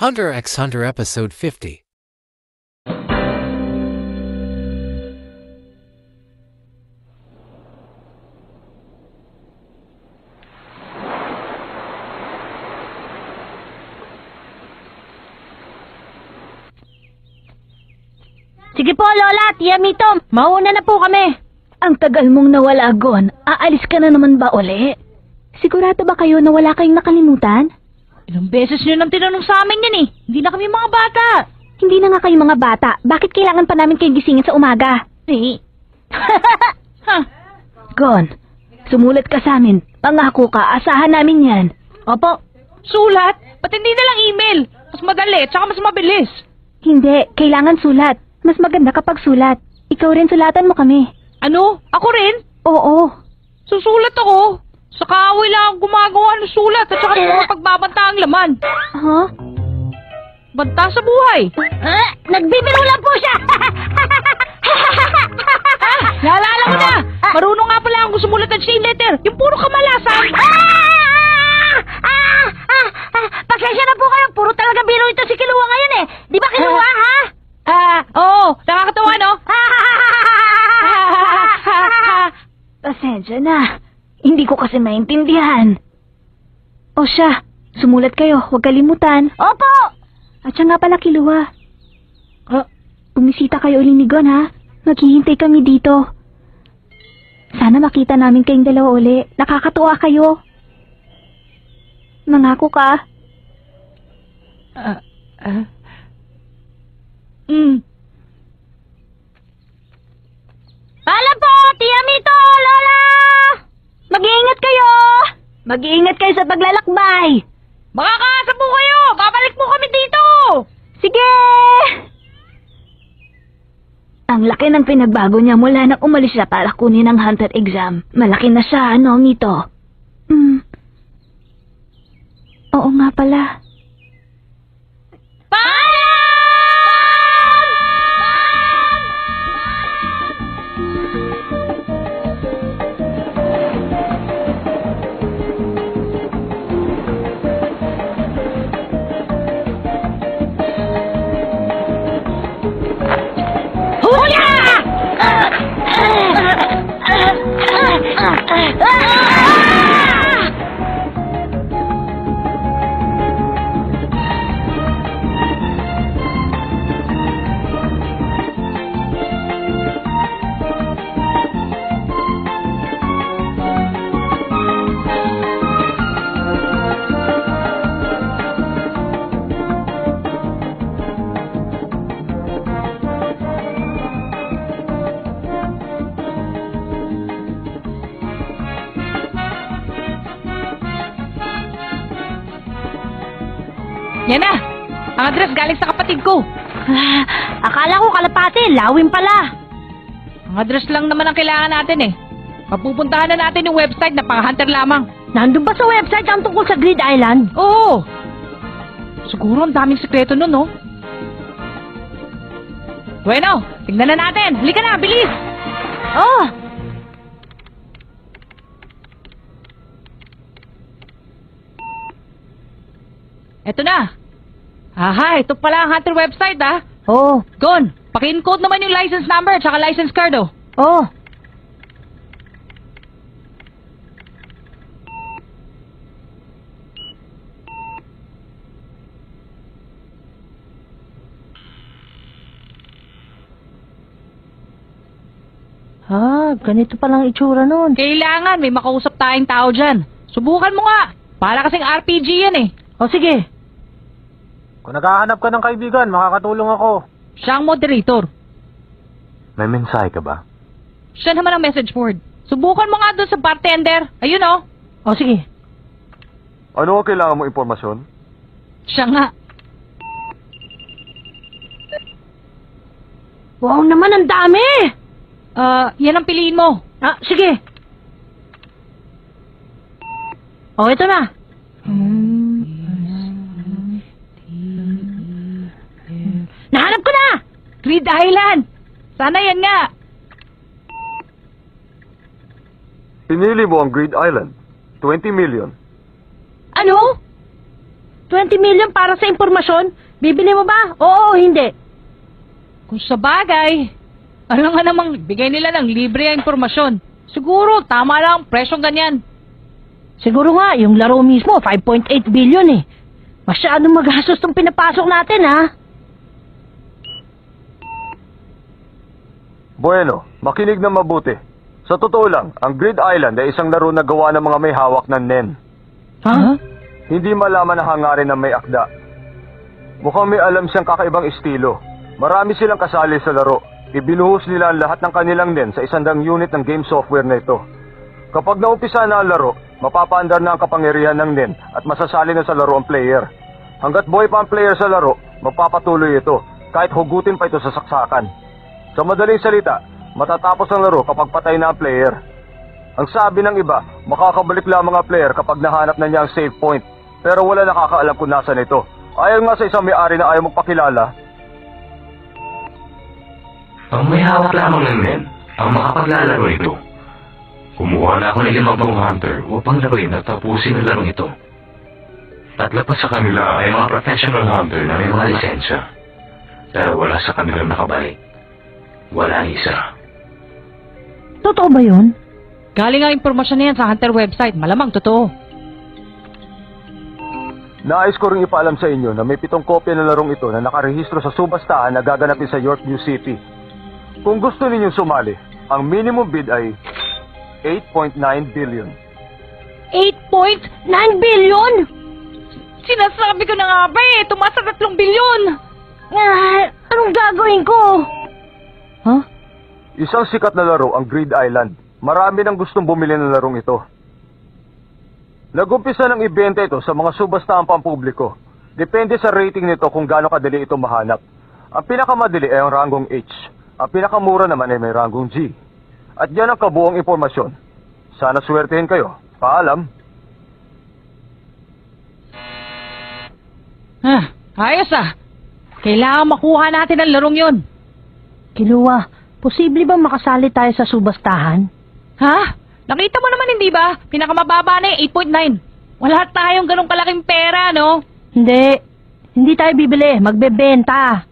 Hunter x Hunter Episode 50. Sige po, Lola, Tia Mito, mauna na po kami. Ang tagal mong nawala, Gon. Aalis ka na naman ba uli? Sigurado ba kayo na wala kayong nakalimutan? Ilang beses nyo nang tinanong sa amin yan eh. Hindi na kami mga bata. Hindi na nga kayo mga bata. Bakit kailangan pa namin kayo gisingin sa umaga? Eh. Gon, sumulat ka sa amin. Pangako ka, asahan namin yan. Opo. Sulat? Ba't hindi na lang email? Mas madali, tsaka mas mabilis. Hindi, kailangan sulat. Mas maganda kapag sulat. Ikaw rin sulatan mo kami. Ano? Ako rin? Oo. Susulat ako. Sa kaaway lang gumagawa ng sulat at saka pagbabanta ang laman. Huh? Banta sa buhay. Nagbibiro lang po siya. Naalala ko na. Marunong nga pala akong sumulat ng chain letter. Yung puro kamalasan. Pasensya na po kayo. Puro talaga biro ito si Kiluwa ngayon eh. Di ba Kiluwa, ha? Oo. Nakakatawa, no? Pasensya na. Hindi ko kasi maintindihan. O siya, sumulat kayo. Huwag kalimutan. Opo! At siya nga pala, Kiluwa. Bumisita kayo ulit ni Gon, ha? Maghihintay kami dito. Sana makita namin kayong dalawa uli. Nakakatuwa kayo. Mangako ka. Paalam po, Tia Mito, Lola! Mag-iingat kayo! Mag-iingat kayo sa paglalakbay! Makakaasa po kayo! Babalik po kami dito! Sige! Ang laki ng pinagbago niya mula nang umalis siya para kunin ang hunter exam. Malaki na siya, ano, Mito? Oo nga pala. Yan na! Ang address galing sa kapatid ko. Akala ko kalapati, lawin pala. Ang address lang naman ang kailangan natin eh. Papupuntahan na natin yung website na pang-hunter lamang. Nandun ba sa website ang tungkol sa Grid Island? Oo! Siguro ang daming sekreto nun, no? Bueno, tignan na natin. Halika na, bilis! Oh! Eto na. Aha, ito pala ang hunter website, ah. Oo. Gon, paki-encode naman yung license number at saka license card, oh. Oo. Ganito palang itsura nun. Kailangan, may makausap tayong tao dyan. Subukan mo nga. Para kasing RPG yan, eh. O, sige. Kung naghahanap ka ng kaibigan, makakatulong ako. Siya ang moderator. May mensahe ka ba? Siya naman ang message board. Subukan mo nga doon sa bartender. Ayun, oh. O, sige. Ano ang kailangan mo impormasyon? Siya nga. Wow naman, ang dami! Yan ang piliin mo. Sige. O, ito na. Nahanap ko na! Grid Island! Sana yan nga! Pinili mo ang Grid Island. 20 million. Ano? 20 million para sa impormasyon? Bibili mo ba? Oo o hindi? Kung sa bagay, alam nga namang bigay nila ng libre ang impormasyon. Siguro, tama lang ang presyong ganyan. Siguro nga, yung laro mismo, 5.8 billion eh. Masyadong magastos tong pinapasok natin, ha? Bueno, makinig na mabuti. Sa totoo lang, ang Grid Island ay isang laro na gawa ng mga may hawak ng NEN. Ha? Hindi malaman na hangarin ng may akda. Mukhang may alam siyang kakaibang estilo. Marami silang kasali sa laro. Ibinuhos nila ang lahat ng kanilang NEN sa 100 unit ng game software na ito. Kapag naumpisa na ang laro, mapapaandar na ang kapangyarihan ng NEN at masasali na sa laro ang player. Hanggat buhay pa ang player sa laro, magpapatuloy ito, kahit hugutin pa ito sa saksakan. Sa madaling salita, matatapos ang laro kapag patay na ang player. Ang sabi ng iba, makakabalik lamang ang player kapag nahanap na niya ang save point, pero wala nakakaalam kung nasan ito. Ayon nga sa isang may-ari na ayaw magpakilala, ang may hawak lamang ng NEN ang makapaglalaro ito. Kumuha na ako ng 5 hunter upang laruin at tapusin ang larong ito. Tatlo pa sa kanila ay mga professional hunter na may mga lisensya. Pero wala sa kanilang nakabalik. Wala isa. Totoo ba yun? Galing ang impormasyon na yan sa Hunter website. Malamang totoo. nais ko rin ipaalam sa inyo na may 7 kopya ng larong ito na nakarehistro sa subastahan na gaganapin sa Yorkview City. Kung gusto ninyong sumali, ang minimum bid ay 8.9 billion. 8.9 billion? Sinasabi ko na nga ba eh, tumaas sa 3 bilyon. Anong gagawin ko? Huh? Isang sikat na laro ang Grid Island. Marami nang gustong bumili ng larong ito. Nagumpisa ng ibenta ito sa mga subastahan pampubliko. Depende sa rating nito kung gaano kadali ito mahanap. Ang pinakamadali ay ang ranggong H. Ang pinakamura naman ay may ranggong G. At yan ang kabuong impormasyon. Sana swertehin kayo. Paalam. Ayos ah. Kailangan makuha natin ang larong yun. Kiluwa, posible ba makasali tayo sa subastahan? Ha? Nakita mo naman hindi ba? Pinakamababa na yung 8.9. Wala tayong ganong kalaking pera, no? Hindi tayo bibili. Magbebenta.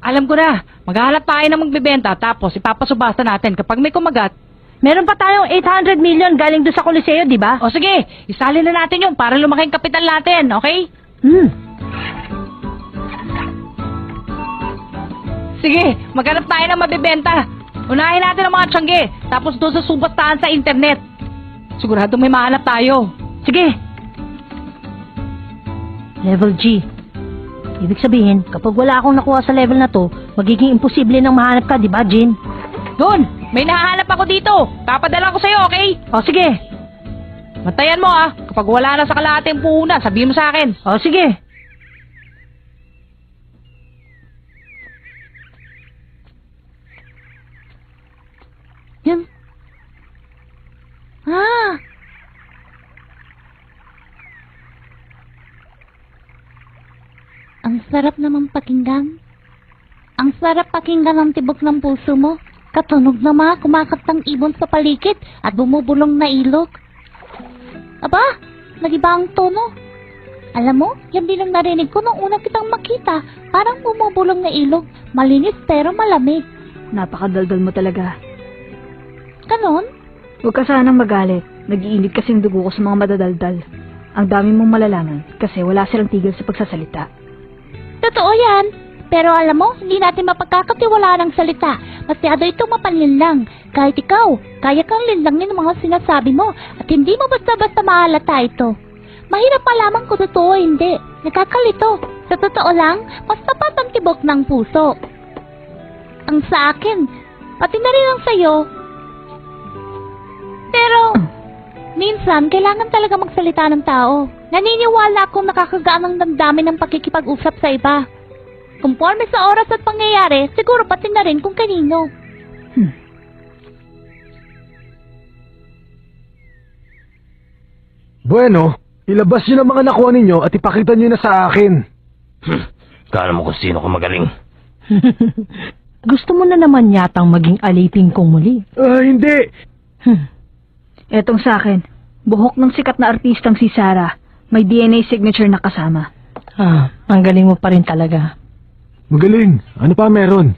Alam ko na. Maghahanap tayo na magbebenta tapos ipapasubasta natin kapag may kumagat. Meron pa tayong 800 million galing doon sa Coliseo, di ba? O sige, isali na natin yun para lumaking kapital natin, okay? Sige, maghanap tayo ng mabibenta. Unahin natin ang mga tiyangge, tapos doon sa subastahan sa internet. Sigurado may mahanap tayo. Sige. Level G. Ibig sabihin, kapag wala akong nakuha sa level na to, magiging imposible nang mahanap ka, di ba, Jin? Doon, may nahahanap ako dito. Papadala ko sa'yo, okay? O, sige. Bantayan mo ah. Kapag wala na sa kalahating puhunan, sabihin mo sa akin. O, sige. Yan. Ang sarap naman pakinggan. Ang sarap pakinggan ang tibok ng puso mo. Katunog na mga kumakatang ibon sa paligid at bumubulong na ilog. Aba, nagiba ang tono. Alam mo, yan din ang narinig ko nung una kitang makita. Parang bumubulong na ilog. Malinis pero malamig. Napakadaldal mo talaga. Ganon? Huwag ka sanang magalit. Nag-iinit kasing dugo ko sa mga madadaldal. Ang dami mong malalaman kasi wala silang tigil sa pagsasalita. Totoo yan. Pero alam mo, hindi natin mapagkakatiwalaan ang salita. Masyado itong mapanlinlang. Kahit ikaw, kaya kang linlangin ang mga sinasabi mo at hindi mo basta-basta mahalata ito. Mahirap malaman kung totoo o hindi. Nakakalito. Sa totoo lang, mas tapat ang tibok ng puso. Ang sa akin, pati na rin ang sayo. Pero, minsan, kailangan talaga magsalita ng tao. Naniniwala akong nakakagaan ang damdamin ng pakikipag-usap sa iba. Conforme sa oras at pangyayari, siguro pati na rin kung kanino. Bueno, ilabas niyo na mga nakuha ninyo at ipakita niyo na sa akin. Kala mo kung sino ko magaling. Gusto mo na naman yatang maging alipin kong muli. Hindi. Etong sa akin, buhok ng sikat na artistang si Sarah. May DNA signature na kasama. Ang galing mo pa rin talaga. Magaling. Ano pa meron?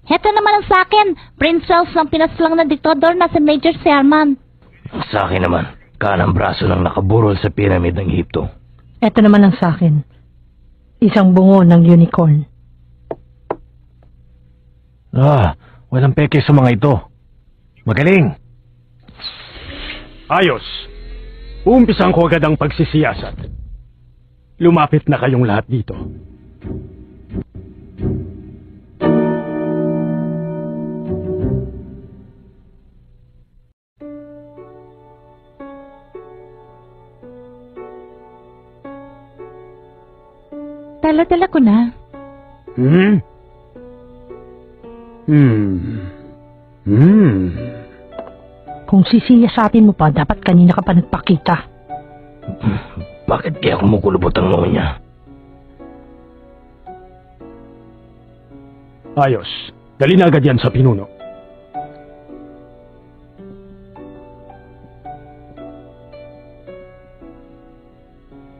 Heto naman ang sa akin. Brain cells ng pinaslang na diktador na si Major Sherman. Sa akin naman, kanang braso lang nakaburol sa pyramid ng Egypto. Heto naman ang sa akin. Isang bungo ng unicorn. Walang peke sa mga ito. Magaling. Ayos. Uumpisan ko agad ang pagsisiyasat. Lumapit na kayong lahat dito. Dala-dala ko na. Kung sisiyasatin mo pa, dapat kanina ka pa nagpakita. Bakit kaya kumukulubot ang noo niya? Ayos. Dali na agad yan sa pinuno.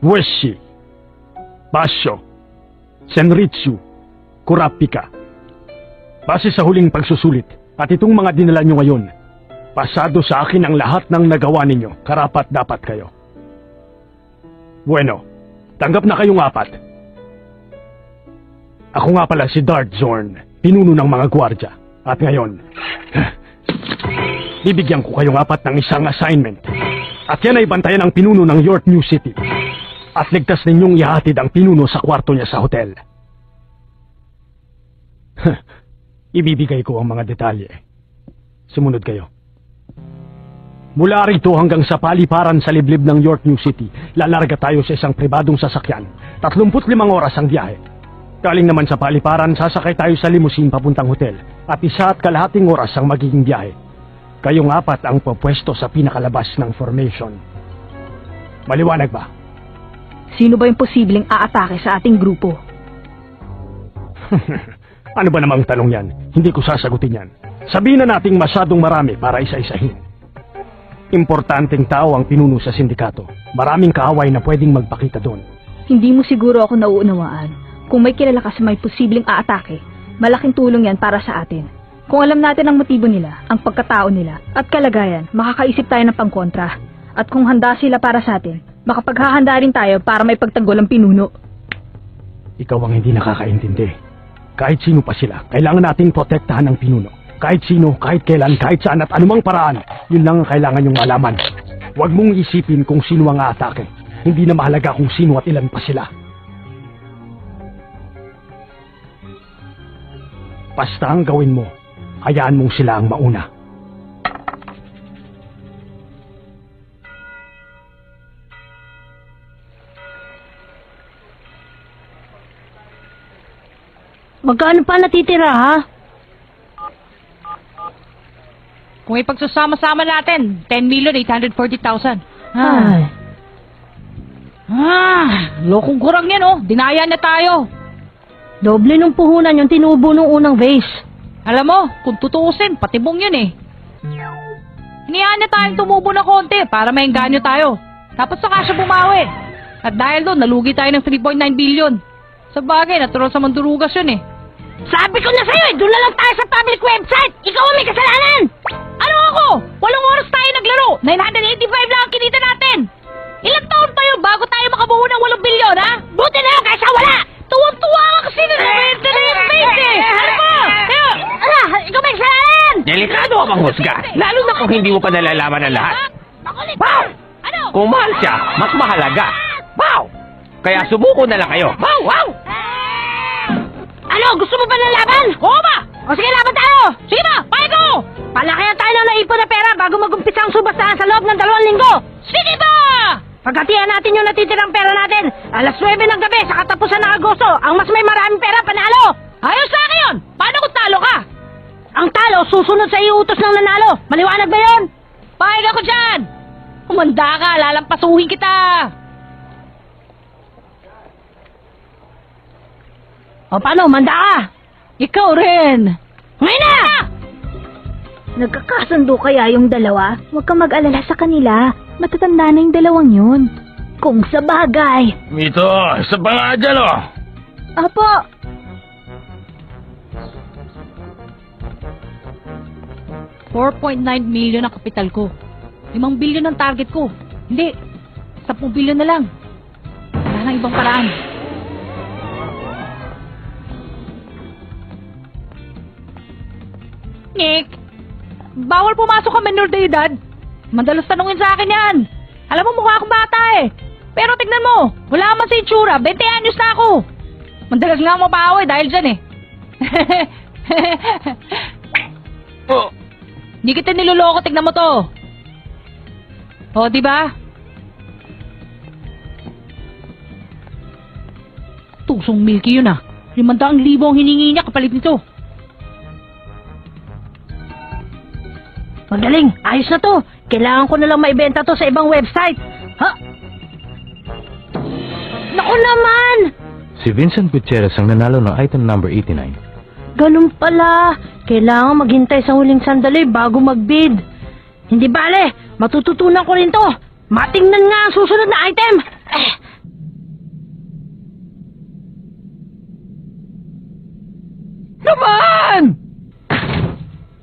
Weshi, Basyo, Senritsu, Kurapika. Base sa huling pagsusulit at itong mga dinala nyo ngayon, pasado sa akin ang lahat ng nagawa ninyo, karapat dapat kayo. Bueno, tanggap na kayong 4. Ako nga pala si Darth Zorn, pinuno ng mga gwardya. At ngayon, bibigyan ko kayong 4 ng isang assignment. At yan ay bantayan ang pinuno ng York New City. At ligtas ninyong ihatid ang pinuno sa kwarto niya sa hotel. Ibibigay ko ang mga detalye. Sumunod kayo. Mula rito hanggang sa paliparan sa liblib ng York New City, lalarga tayo sa isang pribadong sasakyan. 35 oras ang biyahe. Galing naman sa paliparan, sasakay tayo sa limousine papuntang hotel. At 1.5 oras ang magiging biyahe. Kayong 4 ang pupwesto sa pinakalabas ng formation. Maliwanag ba? Sino ba yung posibleng aatake sa ating grupo? Ano ba namang tanong yan? Hindi ko sasagutin yan. Sabihin na nating masyadong marami para isa-isahin. Importanteng tao ang pinuno sa sindikato. Maraming kaaway na pwedeng magpakita doon. Hindi mo siguro ako nauunawaan. Kung may kilala ka sa may posibleng aatake, malaking tulong yan para sa atin. Kung alam natin ang motibo nila, ang pagkatao nila, at kalagayan, makakaisip tayo ng pangkontra. At kung handa sila para sa atin, makapaghahanda rin tayo para may pagtanggol ang pinuno. Ikaw ang hindi nakakaintindi. Kahit sino pa sila, kailangan nating protektahan ang pinuno. Kahit sino, kahit kailan, kahit saan at anumang paraan, yun lang ang kailangan nyong malaman. Huwag mong isipin kung sino ang aatake. Hindi na mahalaga kung sino at ilan pa sila. Basta ang gawin mo, hayaan mong sila ang mauna. Magkano pa natitira, ha? Kung ipagsasama-sama natin, 10,840,000. Lokong kurang yan, oh. Dinaya na tayo. Doble ng puhunan yung tinubo ng unang vase. Alam mo, kung tutuusin, patibong yun eh. Hiniyaan na tayong tumubo na konti para maengganyo tayo. Tapos saka siya bumawi. At dahil doon, nalugi tayo ng 3.9 billion. Sa bagay, natural sa mandurugas yun eh. Sabi ko na sa'yo, doon na lang tayo sa public website. Ikaw ang may kasalanan. Ano ako? 8 oras tayo naglaro. 985 lang ang kinita natin. Ilang taon tayo bago tayo makabuo ng 8 bilyon, ha? Buti na lang kaysa wala. Tuwang-tuwa ka kasi na nabenta na yung face eh. Ano mo? Ikaw may kasalanan. Delikado ang manghusga, lalo na kung hindi mo pa nalalaman ang lahat. Makulit Wow! Ano? Kung mahal siya, mas mahalaga. Wow! Kaya subuko na lang kayo. Wow! Wow! Ano, gusto mo ba ng laban? Oo ba? O sige, laban tayo. Sige ba? Paya ko! Palakihan tayo ng naipon na pera bago mag-umpisa ang subastahan sa loob ng 2 linggo. Sige ba? Pagkatiyan natin yung natitirang pera natin. Alas 9 ng gabi sa katapusan ng Agosto. Ang mas may maraming pera, panalo. Ayos sa akin yun. Paano kung talo ka? Ang talo, susunod sa iutos ng nanalo. Maliwanag ba yun? Payag ako dyan. Humanda ka, lalampasuhin kita. O paano, manda ka? Ikaw rin. Ngayon na! Nagkakasundo kaya yung dalawa? Huwag kang mag-alala sa kanila. Matatanda na yung dalawang yun. Kung sa bagay. Mito, isa pa nga dyan, oh. Apo. $4.9 million ang kapital ko. 5 billion ang target ko. Hindi, 10 billion na lang. Wala nang ibang paraan. Nick, bawal pumasok ka menor de edad. Madalas tanungin sa akin yan. Alam mo, mukha akong bata eh. Pero tignan mo, wala man sa itsura, 20 anyos na ako. Madalas nga mapaaway dahil dyan eh. Oh. Hindi kita niloloko, tignan mo to. O, di ba? Tusong milky yun ah. 500,000 ang hiningi niya kapalit nito. Magaling, ayos na to. Kailangan ko na lang maibenta to sa ibang website. Ha? Naku naman! Si Vincent Gutierrez ang nanalo ng item number 89. Ganun pala. Kailangan maghintay sa huling sandali bago magbid. Hindi bale, matututunan ko rin to. Matingnan nga ang susunod na item. Naman!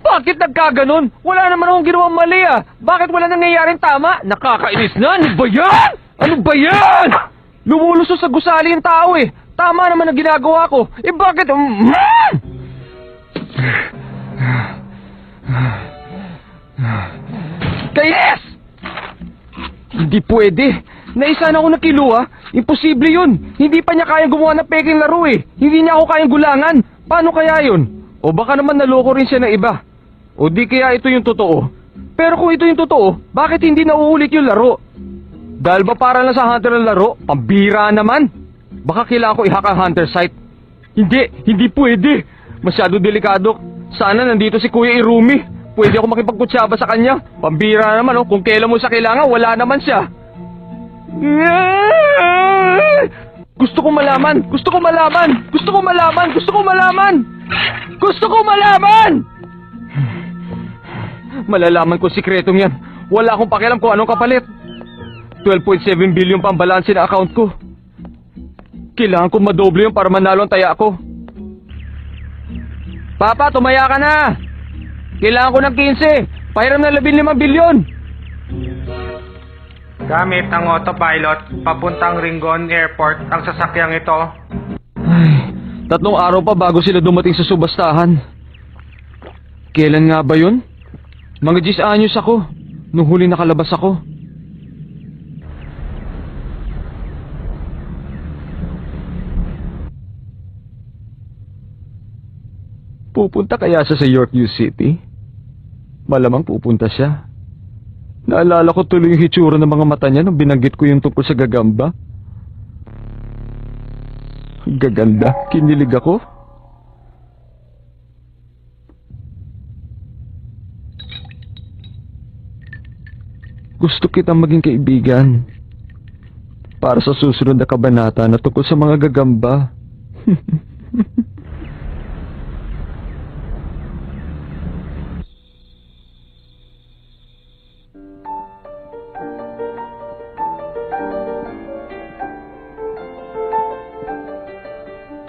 Bakit nagkaganon? Wala naman akong ginawang mali ah. Bakit wala nangyayaring tama? Nakakainis na. Ano ba yan? Ano ba yan? Lumulusot sa gusali yung tao eh. Tama naman ang ginagawa ko. Eh bakit? Kayes! Hindi pwede. Naisa na ako ng kilo ah. Imposible yun. Hindi pa niya kayang gumawa ng peking laro eh. Hindi niya ako kayang gulangan. Paano kaya yun? O baka naman naloko rin siya ng iba. O di kaya ito yung totoo. Pero kung ito yung totoo, bakit hindi nauulit yung laro? Dahil ba para lang sa hunter ng laro? Pambira naman. Baka kailangan ko i-hack ang hunter site. Hindi pwede. Masyado delikado. Sana nandito si Kuya Irumi. Pwede ako makipagkutsaba sa kanya. Pambira naman oh. Kung kailan mo siya kailangan, wala naman siya. Gusto ko malaman. Malalaman ko sikretong yan. Wala akong pakialam kung anong kapalit. 12.7 billion pa ang balanse na account ko. Kailangan ko madoble yun para manalo ang taya ko. Papa, tumaya ka na. Kailangan ko ng 15. Pahiram na 15 bilyon. Gamit ang autopilot, papuntang Ringon Airport ang sasakyang ito. Ay, 3 araw pa bago sila dumating sa subastahan. Kailan nga ba yun? Mga 10 anyos ako, nung huli nakalabas ako. Pupunta kaya siya sa Yorkview City? Malamang pupunta siya. Naalala ko tuloy yung hitsura ng mga mata niya nung binanggit ko yung tungkol sa gagamba. Gaganda, kinilig ako. Gusto kitang maging kaibigan. Para sa susunod na kabanata na tungkol sa mga gagamba.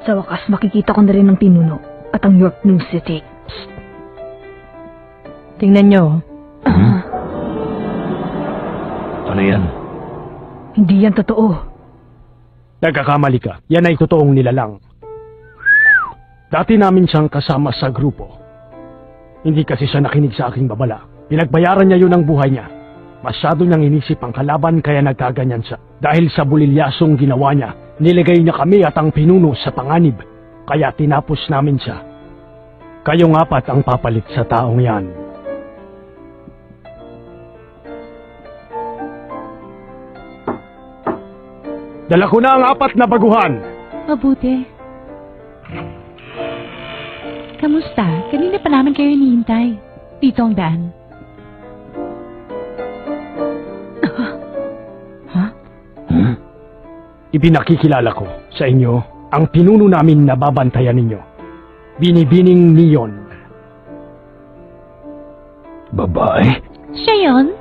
Sa wakas, makikita ko na rin ang pinuno at ang York New City. Psst. Tingnan nyo. Ano yan? Hindi yan totoo. Nagkakamali ka. Yan ay totoong nilalang. Dati namin siyang kasama sa grupo. Hindi kasi siya nakinig sa aking babala. Pinagbayaran niya yun ang buhay niya. Masyado niyang inisip ang kalaban kaya nagkaganyan siya. Dahil sa bulilyasong ginawa niya, nilagay niya kami at ang pinuno sa panganib. Kaya tinapos namin siya. Kayong 4 ang papalit sa taong yan. Dala ko na ang 4 na baguhan. Mabuti. Kamusta? Kanina pa namin kayo hinihintay. Dito ang daan. Ibinakikilala ko sa inyo ang pinuno namin na babantayan ninyo. Binibining Neon. Babae? Siya yun?